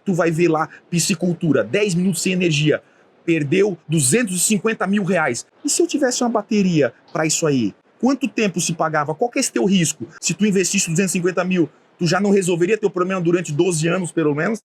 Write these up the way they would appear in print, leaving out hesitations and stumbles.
tu vai ver lá, piscicultura, 10 minutos sem energia, perdeu 250 mil reais. E se eu tivesse uma bateria para isso aí? Quanto tempo se pagava? Qual que é esse teu risco? Se tu investisse 250 mil, tu já não resolveria teu problema durante 12 anos, pelo menos?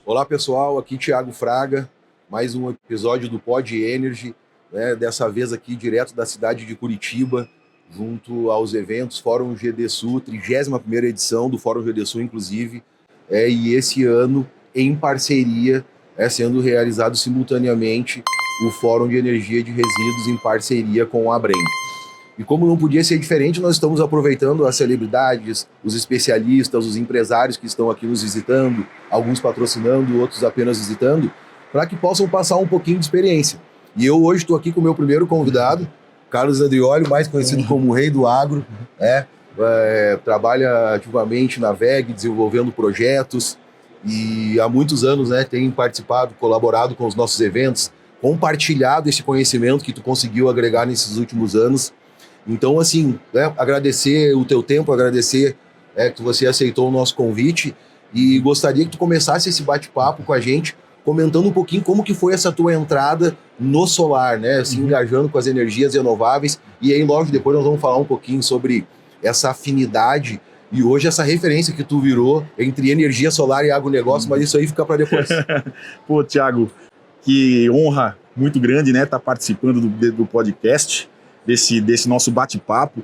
Olá pessoal, aqui Thiago Fraga, mais um episódio do Pod Energy, né? Dessa vez aqui direto da cidade de Curitiba, junto aos eventos Fórum GD Sul, 31ª edição do Fórum GD Sul, inclusive, e esse ano em parceria, sendo realizado simultaneamente o Fórum de Energia de Resíduos em parceria com a Abrem. E como não podia ser diferente, nós estamos aproveitando as celebridades, os especialistas, os empresários que estão aqui nos visitando, alguns patrocinando, outros apenas visitando, para que possam passar um pouquinho de experiência. E eu hoje estou aqui com o meu primeiro convidado, Carlos Andrioli, mais conhecido como o Rei do Agro, trabalha ativamente na VEG, desenvolvendo projetos, e há muitos anos tem participado, colaborado com os nossos eventos, compartilhado esse conhecimento que tu conseguiu agregar nesses últimos anos. Então, assim, agradecer o teu tempo, agradecer que você aceitou o nosso convite e gostaria que tu começasse esse bate-papo com a gente, comentando um pouquinho como que foi essa tua entrada no solar, se engajando com as energias renováveis. E aí, logo depois, nós vamos falar um pouquinho sobre essa afinidade e hoje essa referência que tu virou entre energia solar e agronegócio, mas isso aí fica para depois. Pô, Thiago, que honra muito grande, tá participando do podcast, desse nosso bate-papo.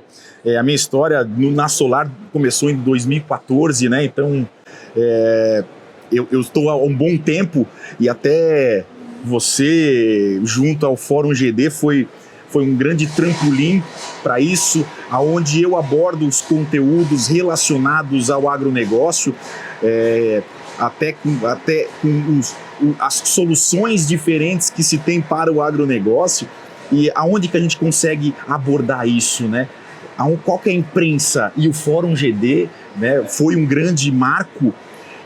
A minha história na Solar começou em 2014, então eu estou há um bom tempo e até você, junto ao Fórum GD, foi um grande trampolim para isso, aonde eu abordo os conteúdos relacionados ao agronegócio, até com as soluções diferentes que se tem para o agronegócio e aonde que a gente consegue abordar isso, Qual que é a imprensa e o Fórum GD, foi um grande marco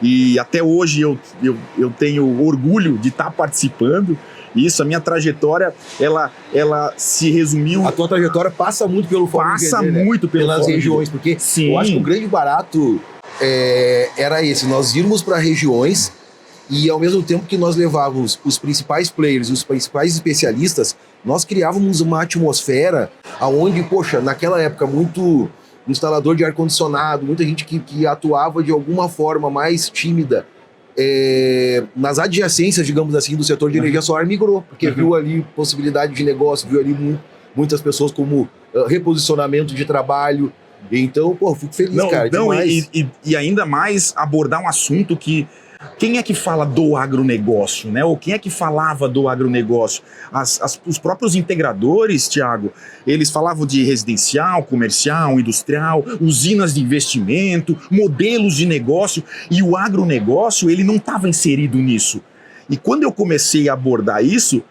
e até hoje eu tenho orgulho de estar participando. Isso, a minha trajetória, ela se resumiu... A tua trajetória passa muito pelo Fórum GD, Passa muito pelas regiões, porque sim. Eu acho que o grande barato era esse, nós irmos para regiões e ao mesmo tempo que nós levávamos os principais players, os principais especialistas, nós criávamos uma atmosfera onde, poxa, naquela época, muito instalador de ar-condicionado, muita gente que atuava de alguma forma mais tímida, nas adjacências, digamos assim, do setor de energia solar migrou, porque viu ali possibilidade de negócio, viu ali muitas pessoas como reposicionamento de trabalho. Então, fico feliz, cara. E ainda mais abordar um assunto que... Quem é que fala do agronegócio, Ou quem é que falava do agronegócio? Os próprios integradores, Thiago, eles falavam de residencial, comercial, industrial, usinas de investimento, modelos de negócio, e o agronegócio, ele não estava inserido nisso. E quando eu comecei a abordar isso,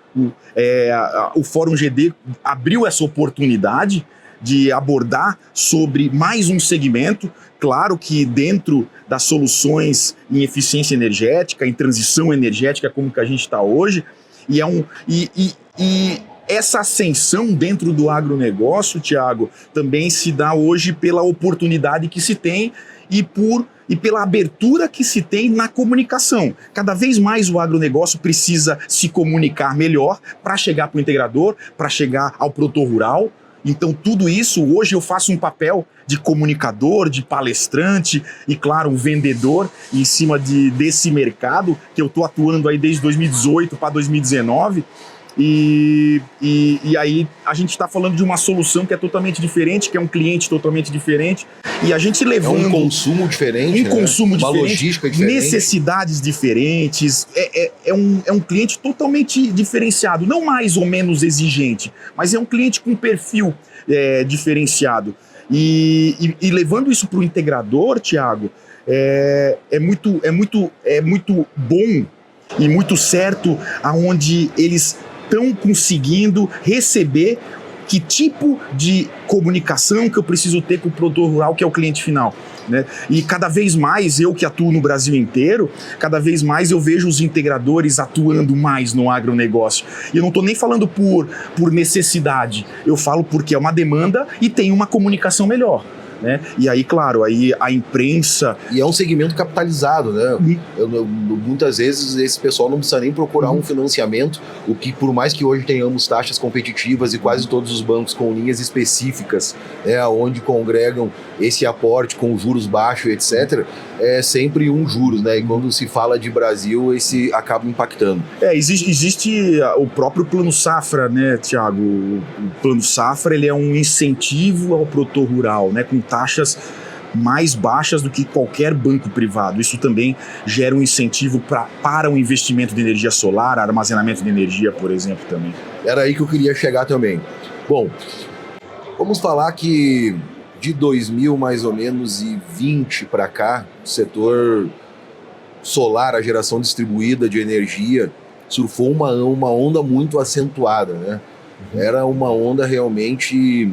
o Fórum GD abriu essa oportunidade de abordar sobre mais um segmento, claro que dentro das soluções em eficiência energética, em transição energética, como que a gente está hoje, e essa ascensão dentro do agronegócio, Thiago, também se dá hoje pela oportunidade que se tem e pela abertura que se tem na comunicação. Cada vez mais o agronegócio precisa se comunicar melhor para chegar para o integrador, para chegar ao produtor rural. Então tudo isso, hoje eu faço um papel de comunicador, de palestrante e, claro, um vendedor em cima desse mercado que eu estou atuando aí desde 2018 para 2019. E aí a gente está falando de uma solução que é totalmente diferente, que é um cliente totalmente diferente, e a gente levando... É um consumo diferente, uma logística diferente. Necessidades diferentes, é um cliente totalmente diferenciado, não mais ou menos exigente, mas é um cliente com perfil diferenciado. E levando isso para o integrador, Thiago, é muito bom e muito certo aonde eles estão conseguindo receber que tipo de comunicação que eu preciso ter com o produtor rural, que é o cliente final. E cada vez mais, eu que atuo no Brasil inteiro, cada vez mais eu vejo os integradores atuando mais no agronegócio. E eu não estou nem falando por necessidade, eu falo porque é uma demanda e tem uma comunicação melhor. né? E aí, claro, aí a imprensa... E é um segmento capitalizado, né? Muitas vezes esse pessoal não precisa nem procurar um financiamento, o que por mais que hoje tenhamos taxas competitivas e quase todos os bancos com linhas específicas, onde congregam esse aporte com juros baixos, etc., é sempre um juros, né? E quando se fala de Brasil, esse acaba impactando. Existe o próprio Plano Safra, né, Thiago? O Plano Safra, ele é um incentivo ao produtor rural, né, com taxas mais baixas do que qualquer banco privado. Isso também gera um incentivo para o investimento de energia solar, armazenamento de energia, por exemplo, também. Era aí que eu queria chegar também. Bom, vamos falar que de 2000 mais ou menos e 20 para cá, o setor solar, a geração distribuída de energia, surfou uma onda muito acentuada, né? Era uma onda realmente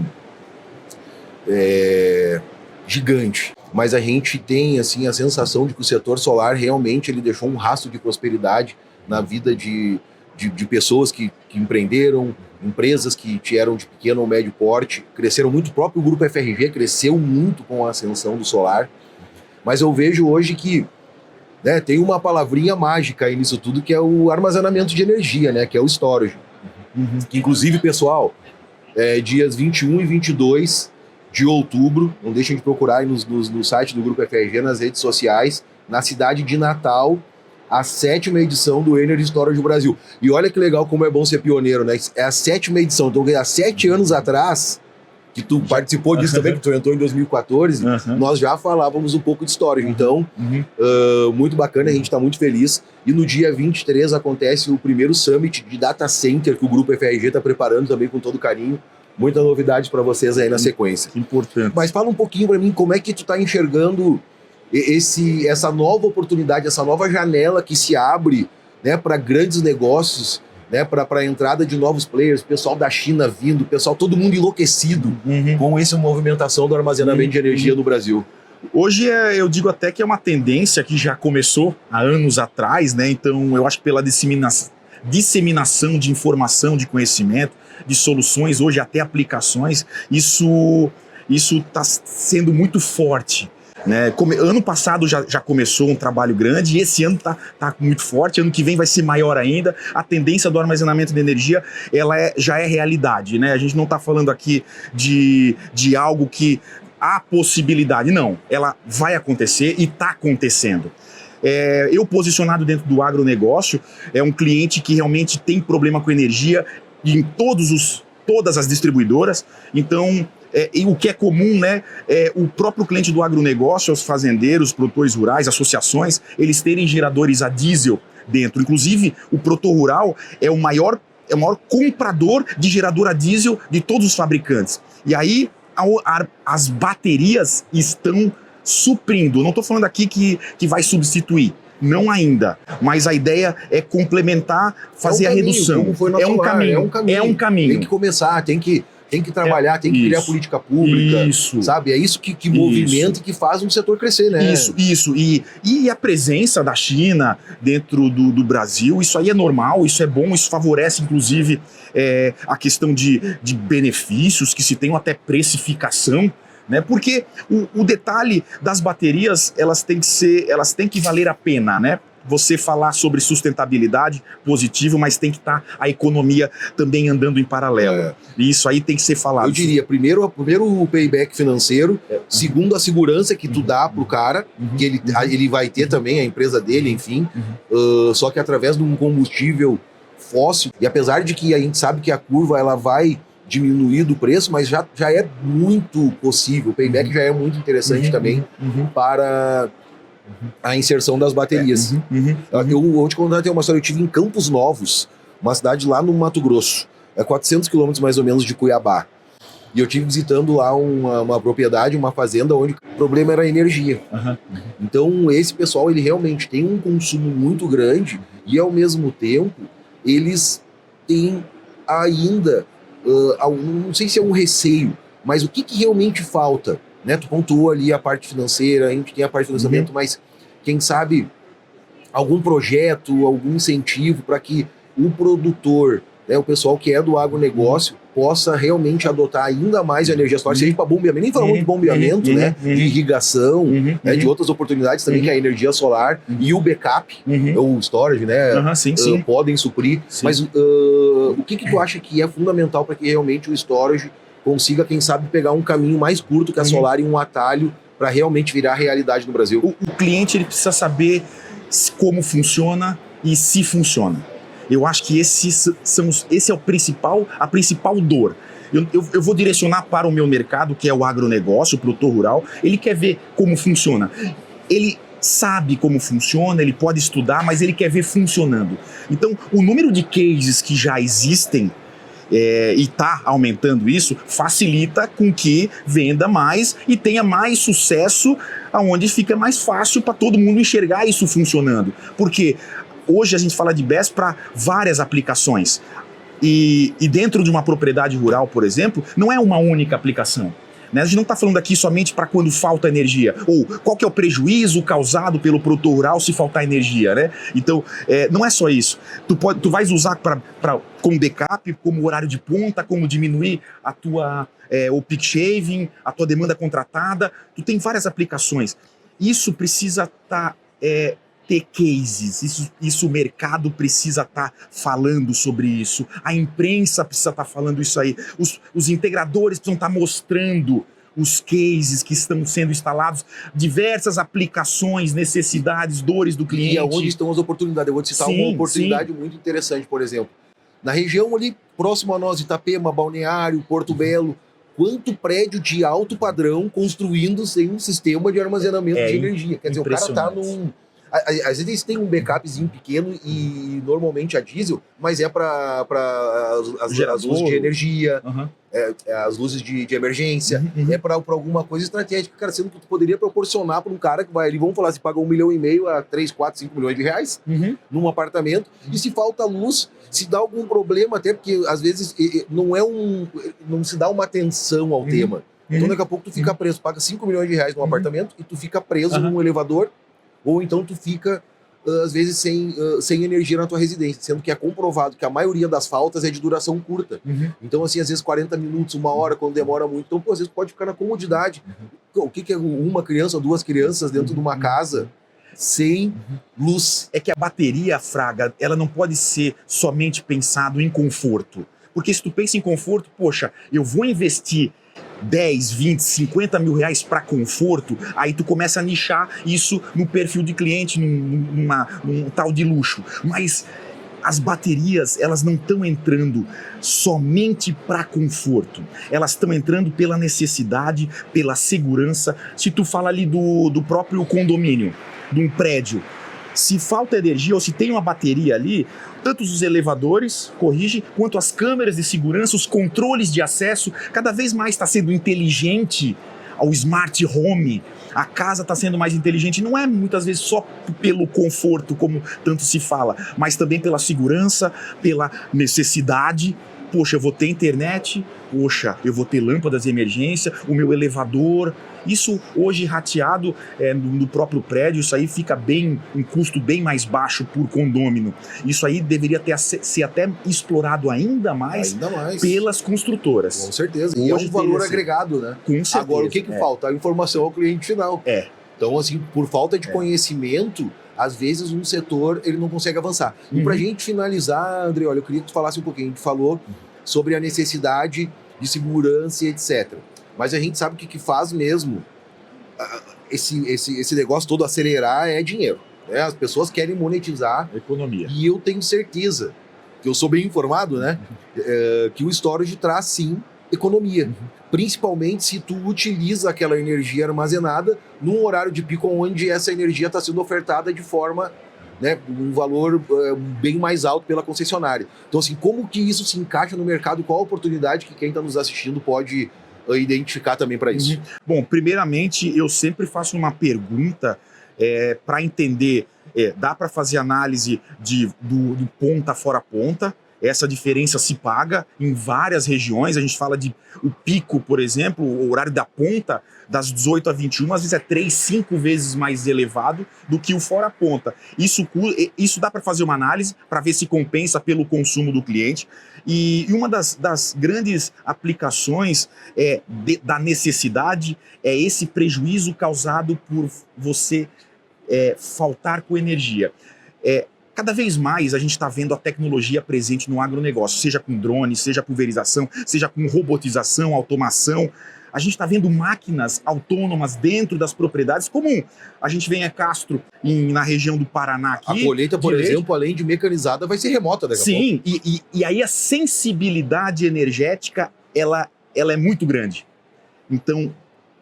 gigante. Mas a gente tem assim, a sensação de que o setor solar realmente ele deixou um rastro de prosperidade na vida de pessoas que empreenderam, empresas que eram de pequeno ou médio porte, cresceram muito. O próprio Grupo FRG cresceu muito com a ascensão do solar. Mas eu vejo hoje que tem uma palavrinha mágica aí nisso tudo, que é o armazenamento de energia, né? Que é o storage. Que, inclusive, pessoal, dias 21 e 22 de outubro, não deixem de procurar aí no site do Grupo FRG, nas redes sociais, na cidade de Natal, a 7ª edição do Energy Storage Brasil. E olha que legal como é bom ser pioneiro, né? É a 7ª edição, então há 7 anos atrás, que tu participou disso também, que tu entrou em 2014, nós já falávamos um pouco de storage. Então, muito bacana, a gente está muito feliz. E no dia 23 acontece o primeiro Summit de Data Center que o Grupo FRG está preparando também com todo carinho. Muita novidade para vocês aí na sequência. Importante. Mas fala um pouquinho para mim como é que tu está enxergando essa nova oportunidade, essa nova janela que se abre, né, para grandes negócios, né, para a entrada de novos players, pessoal da China vindo, pessoal, todo mundo enlouquecido com essa movimentação do armazenamento de energia no Brasil. Hoje eu digo até que é uma tendência que já começou há anos atrás, né? Então eu acho que pela disseminação de informação, de conhecimento, de soluções, hoje até aplicações, isso está sendo muito forte. Né? Ano passado já começou um trabalho grande e esse ano tá muito forte, ano que vem vai ser maior ainda. A tendência do armazenamento de energia já é realidade, né? A gente não está falando aqui de algo que há possibilidade, não, ela vai acontecer e está acontecendo. Eu posicionado dentro do agronegócio, é um cliente que realmente tem problema com energia em todas as distribuidoras, então... e o que é comum, né, o próprio cliente do agronegócio, os fazendeiros, os produtores rurais, associações, eles terem geradores a diesel dentro. Inclusive, o produtor rural é o maior comprador de gerador a diesel de todos os fabricantes. E aí, as baterias estão suprindo. Não estou falando aqui que vai substituir. Não ainda, mas a ideia é complementar, fazer a redução. É um caminho. Tem que começar, tem que trabalhar, tem que criar política pública, sabe? É isso que movimenta e que faz um setor crescer, né? Isso. E a presença da China dentro do Brasil, isso aí é normal, isso é bom, isso favorece, inclusive, a questão de benefícios, que se tem até precificação, né? Porque o detalhe das baterias, elas têm que valer a pena, né? Você falar sobre sustentabilidade, positivo, mas tem que estar a economia também andando em paralelo. E isso aí tem que ser falado. Eu diria, primeiro o payback financeiro, segundo a segurança que tu dá pro cara, que ele vai ter também, a empresa dele, enfim, só que através de um combustível fóssil, e apesar de que a gente sabe que a curva ela vai diminuir do preço, mas já é muito possível, o payback já é muito interessante também para... a inserção das baterias. Eu vou te contar uma história. Eu estive em Campos Novos, uma cidade lá no Mato Grosso, 400 quilômetros mais ou menos de Cuiabá. E eu estive visitando lá uma propriedade, uma fazenda, onde o problema era a energia. Então esse pessoal, ele realmente tem um consumo muito grande e ao mesmo tempo eles têm ainda, não sei se é um receio, mas o que realmente falta? Né? Tu pontuou ali a parte financeira, a gente tem a parte do financiamento, mas quem sabe algum projeto, algum incentivo para que o produtor né, o pessoal que é do agronegócio possa realmente adotar ainda mais a energia solar, seja para bombeamento, nem falamos de bombeamento, né, de irrigação, né, de outras oportunidades também que a energia solar e o backup, ou o storage, né, sim. podem suprir. Sim. Mas o que tu acha que é fundamental para que realmente o storage consiga, quem sabe, pegar um caminho mais curto que a solar e um atalho para realmente virar realidade no Brasil? O cliente ele precisa saber como funciona e se funciona. Eu acho que esse é a principal dor. Eu vou direcionar para o meu mercado, que é o agronegócio, o produtor rural. Ele quer ver como funciona. Ele sabe como funciona, ele pode estudar, mas ele quer ver funcionando. Então, o número de cases que já existem e está aumentando isso, facilita com que venda mais e tenha mais sucesso, aonde fica mais fácil para todo mundo enxergar isso funcionando. Porque hoje a gente fala de BESS para várias aplicações. E dentro de uma propriedade rural, por exemplo, não é uma única aplicação. Né? A gente não está falando aqui somente para quando falta energia, ou qual que é o prejuízo causado pelo produtor rural se faltar energia, né? Então, não é só isso. Tu vais usar como backup, como horário de ponta, como diminuir o peak shaving, a tua demanda contratada. Tu tem várias aplicações. Isso precisa ter cases, isso o mercado precisa estar falando sobre isso, a imprensa precisa estar falando isso aí, os integradores precisam estar mostrando os cases que estão sendo instalados, diversas aplicações, necessidades, dores do cliente. E aonde estão as oportunidades? Eu vou te citar uma oportunidade muito interessante, por exemplo. Na região ali, próximo a nós, Itapema, Balneário, Porto Belo, quanto prédio de alto padrão construindo sem um sistema de armazenamento de energia. Quer dizer, o cara tá num... Às vezes tem um backupzinho pequeno e normalmente a diesel, mas é para as luzes de energia, as luzes de emergência, é para alguma coisa estratégica, cara, sendo que tu poderia proporcionar para um cara que vai ali, vamos falar, se paga 1,5 milhão a 3, 4, 5 milhões de reais num apartamento, e se falta luz, se dá algum problema, até porque às vezes não se dá uma atenção ao tema. Então daqui a pouco tu fica preso, paga 5 milhões de reais num apartamento e tu fica preso num elevador, ou então tu fica, às vezes, sem energia na tua residência, sendo que é comprovado que a maioria das faltas é de duração curta. Então, assim, às vezes 40 minutos, 1 hora, quando demora muito. Então, às vezes pode ficar na comodidade. O que é uma criança ou 2 crianças dentro de uma casa sem luz? É que a bateria, Fraga, ela não pode ser somente pensado em conforto. Porque se tu pensa em conforto, poxa, eu vou investir 10, 20, 50 mil reais para conforto, aí tu começa a nichar isso no perfil de cliente, num tal de luxo. Mas as baterias, elas não estão entrando somente para conforto. Elas estão entrando pela necessidade, pela segurança. Se tu fala ali do próprio condomínio, de um prédio, se falta energia ou se tem uma bateria ali, tanto os elevadores, quanto as câmeras de segurança, os controles de acesso, cada vez mais está sendo inteligente ao smart home. A casa está sendo mais inteligente, não é muitas vezes só pelo conforto, como tanto se fala, mas também pela segurança, pela necessidade. Poxa, eu vou ter internet, poxa, eu vou ter lâmpadas de emergência, o meu elevador. Isso hoje rateado no próprio prédio, isso aí fica um custo bem mais baixo por condômino. Isso aí deveria ser até explorado ainda mais pelas construtoras. Com certeza, e hoje é um valor agregado, né? Com certeza. Agora, o que falta? A informação ao cliente final. Então, assim, por falta de conhecimento, às vezes um setor ele não consegue avançar. E pra gente finalizar, André, olha, eu queria que tu falasse um pouquinho. A gente falou sobre a necessidade de segurança e etc. Mas a gente sabe que faz mesmo esse negócio todo acelerar é dinheiro. Né? As pessoas querem monetizar. Economia. E eu tenho certeza, que eu sou bem informado, né? Que o storage traz sim economia. Principalmente se tu utiliza aquela energia armazenada num horário de pico onde essa energia está sendo ofertada de forma, né, um valor bem mais alto pela concessionária. Então, assim, como que isso se encaixa no mercado? Qual a oportunidade que quem está nos assistindo pode identificar também para isso? Bom, primeiramente, eu sempre faço uma pergunta para entender, dá para fazer análise do ponta fora ponta, essa diferença se paga em várias regiões. A gente fala de o pico, por exemplo, o horário da ponta, das 18 a 21, às vezes é 3, 5 vezes mais elevado do que o fora ponta. Isso dá para fazer uma análise para ver se compensa pelo consumo do cliente. E uma das grandes aplicações da necessidade é esse prejuízo causado por você faltar com energia. Cada vez mais a gente está vendo a tecnologia presente no agronegócio, seja com drones, seja pulverização, seja com robotização, automação. A gente está vendo máquinas autônomas dentro das propriedades comum. A gente vem a Castro, na região do Paraná aqui. A colheita, por exemplo, além de mecanizada, vai ser remota daqui a pouco. Sim, e aí a sensibilidade energética, ela é muito grande. Então,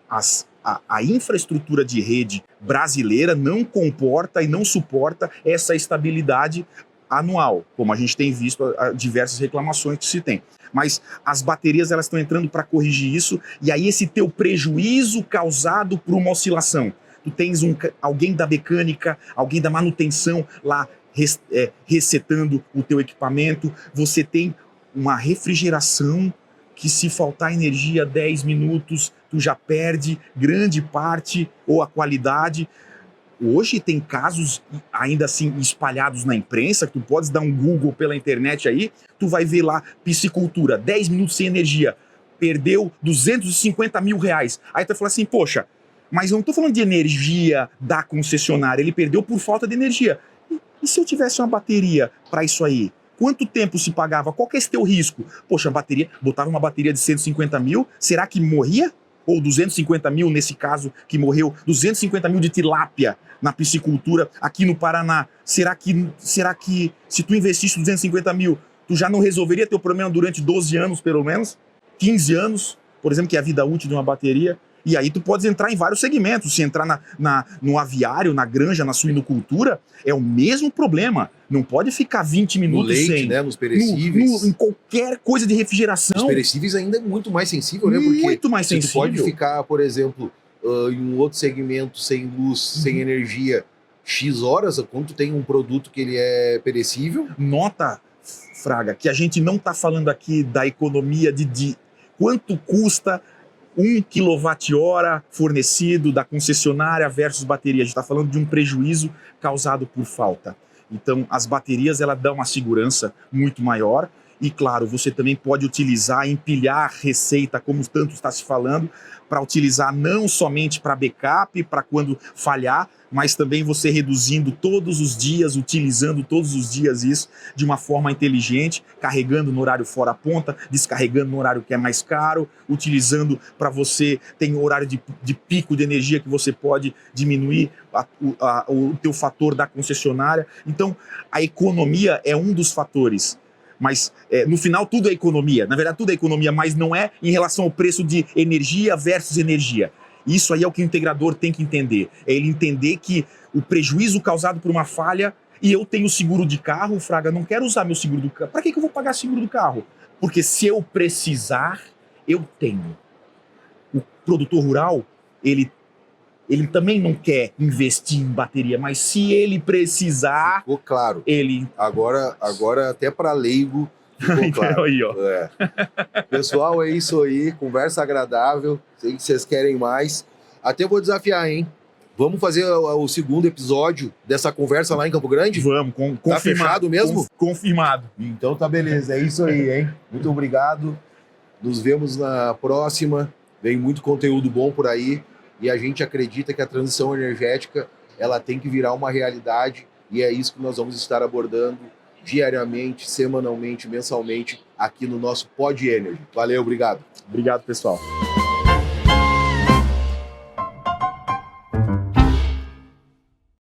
a infraestrutura de rede brasileira não comporta e não suporta essa estabilidade anual, como a gente tem visto diversas reclamações que se tem. Mas as baterias, elas estão entrando para corrigir isso, e aí esse teu prejuízo causado por uma oscilação. Tu tens alguém da mecânica, alguém da manutenção lá resetando o teu equipamento, você tem uma refrigeração que, se faltar energia 10 minutos, tu já perde grande parte ou a qualidade. Hoje tem casos ainda assim espalhados na imprensa, que tu podes dar um Google pela internet aí, tu vai ver lá, piscicultura, 10 minutos sem energia, perdeu 250 mil reais. Aí tu vai falar assim, poxa, mas eu não tô falando de energia da concessionária, ele perdeu por falta de energia. E se eu tivesse uma bateria para isso aí? Quanto tempo se pagava? Qual que é esse teu risco? Poxa, botava uma bateria de 150 mil, será que morria? Ou 250 mil, nesse caso, que morreu, 250 mil de tilápia na piscicultura aqui no Paraná. Será que se tu investisse 250 mil, tu já não resolveria teu problema durante 12 anos, pelo menos? 15 anos, por exemplo, que é a vida útil de uma bateria? E aí tu podes entrar em vários segmentos. Se entrar no aviário, na granja, na suinocultura, é o mesmo problema. Não pode ficar 20 minutos no leite, sem. Né? Nos perecíveis. Em qualquer coisa de refrigeração. Os perecíveis ainda é muito mais sensível, né? Porque muito mais sensível. Tu pode ficar, por exemplo, em um outro segmento sem luz, sem energia, X horas, quando tu tem um produto que ele é perecível. Nota, Fraga, que a gente não está falando aqui da economia de quanto custa 1 kWh fornecido da concessionária versus bateria. A gente está falando de um prejuízo causado por falta. Então, as baterias, ela dão uma segurança muito maior. E, claro, você também pode utilizar, empilhar receita, como tanto está se falando, para utilizar não somente para backup, para quando falhar, mas também você reduzindo todos os dias, utilizando todos os dias isso de uma forma inteligente, carregando no horário fora ponta, descarregando no horário que é mais caro, utilizando para você, tem horário de pico de energia que você pode diminuir o teu fator da concessionária. Então, a economia é um dos fatores. Mas no final tudo é economia. Na verdade, tudo é economia, mas não é em relação ao preço de energia versus energia. Isso aí é o que o integrador tem que entender. É ele entender que o prejuízo causado por uma falha, e eu tenho seguro de carro, Fraga, não quero usar meu seguro do carro. Para que eu vou pagar seguro do carro? Porque se eu precisar, eu tenho. O produtor rural, ele também não quer investir em bateria, mas se ele precisar... Ficou claro. Ele... Agora até para leigo, ficou claro. Aí, ó. Pessoal, é isso aí. Conversa agradável. Sei que vocês querem mais. Até vou desafiar, hein? Vamos fazer o segundo episódio dessa conversa lá em Campo Grande? Vamos. Tá fechado mesmo? Confirmado. Então tá beleza. É isso aí, hein? Muito obrigado. Nos vemos na próxima. Vem muito conteúdo bom por aí. E a gente acredita que a transição energética, ela tem que virar uma realidade, e é isso que nós vamos estar abordando diariamente, semanalmente, mensalmente, aqui no nosso Pod Energy. Valeu, obrigado. Obrigado, pessoal.